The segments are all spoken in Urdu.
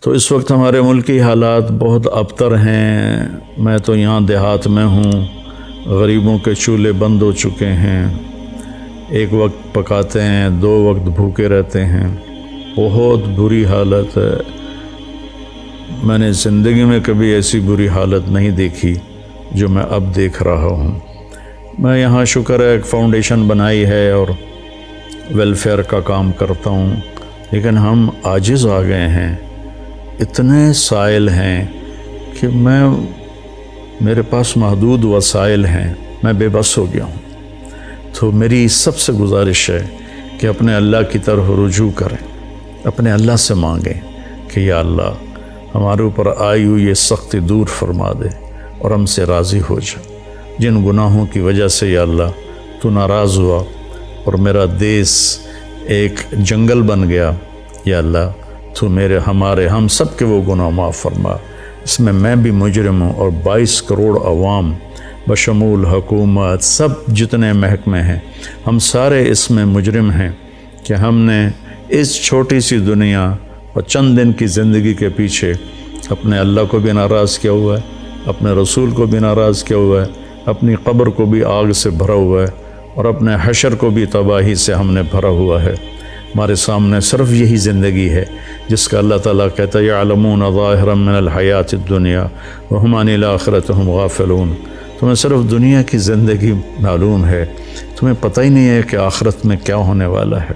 تو اس وقت ہمارے ملکی حالات بہت ابتر ہیں۔ میں تو یہاں دیہات میں ہوں، غریبوں کے چولہے بند ہو چکے ہیں، ایک وقت پکاتے ہیں، 2 وقت بھوکے رہتے ہیں، بہت بری حالت ہے۔ میں نے زندگی میں کبھی ایسی بری حالت نہیں دیکھی جو میں اب دیکھ رہا ہوں۔ میں یہاں شکر ہے ایک فاؤنڈیشن بنائی ہے اور ویلفیئر کا کام کرتا ہوں، لیکن ہم عاجز آ گئے ہیں، اتنے سائل ہیں کہ میرے پاس محدود وسائل ہیں، میں بے بس ہو گیا ہوں۔ تو میری سب سے گزارش ہے کہ اپنے اللہ کی طرف رجوع کریں، اپنے اللہ سے مانگیں کہ یا اللہ ہمارے اوپر آئی ہوئی یہ سختی دور فرما دے اور ہم سے راضی ہو جا۔ جن گناہوں کی وجہ سے یا اللہ تو ناراض ہوا اور میرا دیس ایک جنگل بن گیا، یا اللہ تو ہم سب کے وہ گناہ معاف فرما۔ اس میں بھی مجرم ہوں اور 22 کروڑ عوام بشمول حکومت سب جتنے محکمے ہیں، ہم سارے اس میں مجرم ہیں کہ ہم نے اس چھوٹی سی دنیا اور چند دن کی زندگی کے پیچھے اپنے اللہ کو بھی ناراض کیا ہوا ہے، اپنے رسول کو بھی ناراض کیا ہوا ہے، اپنی قبر کو بھی آگ سے بھرا ہوا ہے اور اپنے حشر کو بھی تباہی سے ہم نے بھرا ہوا ہے۔ ہمارے سامنے صرف یہی زندگی ہے جس کا اللہ تعالیٰ کہتا ہے یعلمون ظاہرا من الحیات الدنیا وہم عن الآخرۃ ہم غافلون۔ تمہیں صرف دنیا کی زندگی معلوم ہے، تمہیں پتہ ہی نہیں ہے کہ آخرت میں کیا ہونے والا ہے۔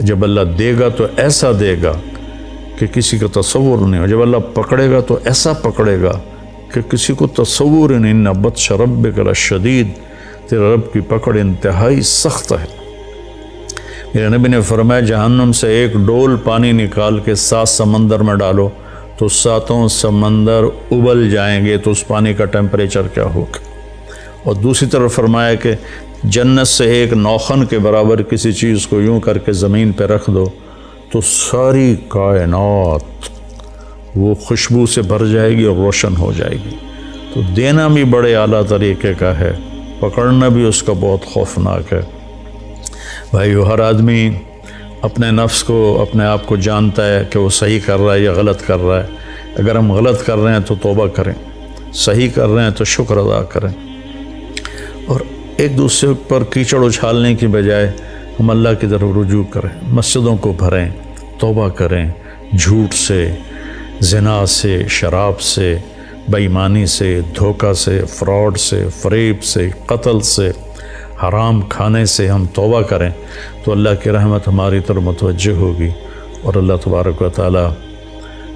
جب اللہ دے گا تو ایسا دے گا کہ کسی کا تصور نہیں ہو، جب اللہ پکڑے گا تو ایسا پکڑے گا کہ کسی کو تصور ہی نہیں۔ ان بطش ربک لشدید، تیرے رب کی پکڑ انتہائی سخت ہے۔ میرے نبی نے فرمایا جہنم سے ایک ڈول پانی نکال کے 7 سمندر میں ڈالو تو 7 سمندر ابل جائیں گے، تو اس پانی کا ٹیمپریچر کیا ہوگا۔ اور دوسری طرف فرمایا کہ جنت سے ایک نوخن کے برابر کسی چیز کو یوں کر کے زمین پہ رکھ دو تو ساری کائنات وہ خوشبو سے بھر جائے گی اور روشن ہو جائے گی۔ تو دینا بھی بڑے اعلیٰ طریقے کا ہے، پکڑنا بھی اس کا بہت خوفناک ہے۔ بھائیو، ہر آدمی اپنے نفس کو، اپنے آپ کو جانتا ہے کہ وہ صحیح کر رہا ہے یا غلط کر رہا ہے۔ اگر ہم غلط کر رہے ہیں تو توبہ کریں، صحیح کر رہے ہیں تو شکر ادا کریں، اور ایک دوسرے پر کیچڑ اچھالنے کی بجائے ہم اللہ کی طرف رجوع کریں، مسجدوں کو بھریں، توبہ کریں، جھوٹ سے، زنا سے، شراب سے، بے ایمانی سے، دھوکہ سے، فراڈ سے، فریب سے، قتل سے، حرام کھانے سے ہم توبہ کریں تو اللہ کی رحمت ہماری طرف متوجہ ہوگی اور اللہ تبارک و تعالی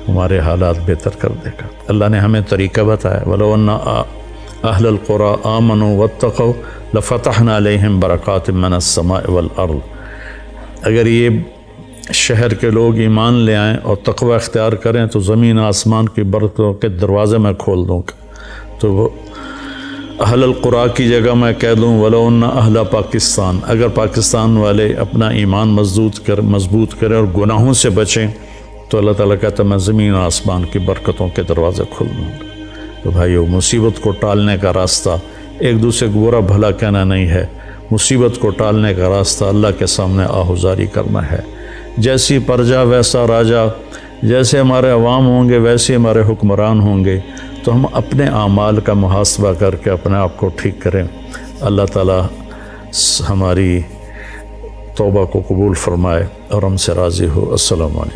ہمارے حالات بہتر کر دے گا۔ اللہ نے ہمیں طریقہ بتایا وَلَوْ أَنَّ أَهْلَ الْقُرَىٰ آمَنُوا وَاتَّقَوْا لَفَتَحْنَا عَلَيْهِمْ بَرَكَاتٍ مِّنَ السَّمَاءِ وَالْأَرْضِ۔ اگر یہ شہر کے لوگ ایمان لے آئیں اور تقوی اختیار کریں تو زمین آسمان کی برکتوں کے دروازے میں کھول دوں گا۔ تو وہ اہل القرآ کی جگہ میں کہہ دوں وَلَوْ أَنَّ أَهْلَ پاکستان، اگر پاکستان والے اپنا ایمان مضبوط کریں اور گناہوں سے بچیں تو اللہ تعالیٰ کہتا ہے میں زمین و آسمان کی برکتوں کے دروازے کھول دوں گا۔ تو بھائیو، مصیبت کو ٹالنے کا راستہ ایک دوسرے کو برا بھلا کہنا نہیں ہے، مصیبت کو ٹالنے کا راستہ اللہ کے سامنے آہوزاری کرنا ہے۔ جیسی پرجا ویسا راجا، جیسے ہمارے عوام ہوں گے ویسے ہمارے حکمران ہوں گے، تو ہم اپنے اعمال کا محاسبہ کر کے اپنے آپ کو ٹھیک کریں۔ اللہ تعالیٰ ہماری توبہ کو قبول فرمائے اور ہم سے راضی ہو۔ السلام علیکم۔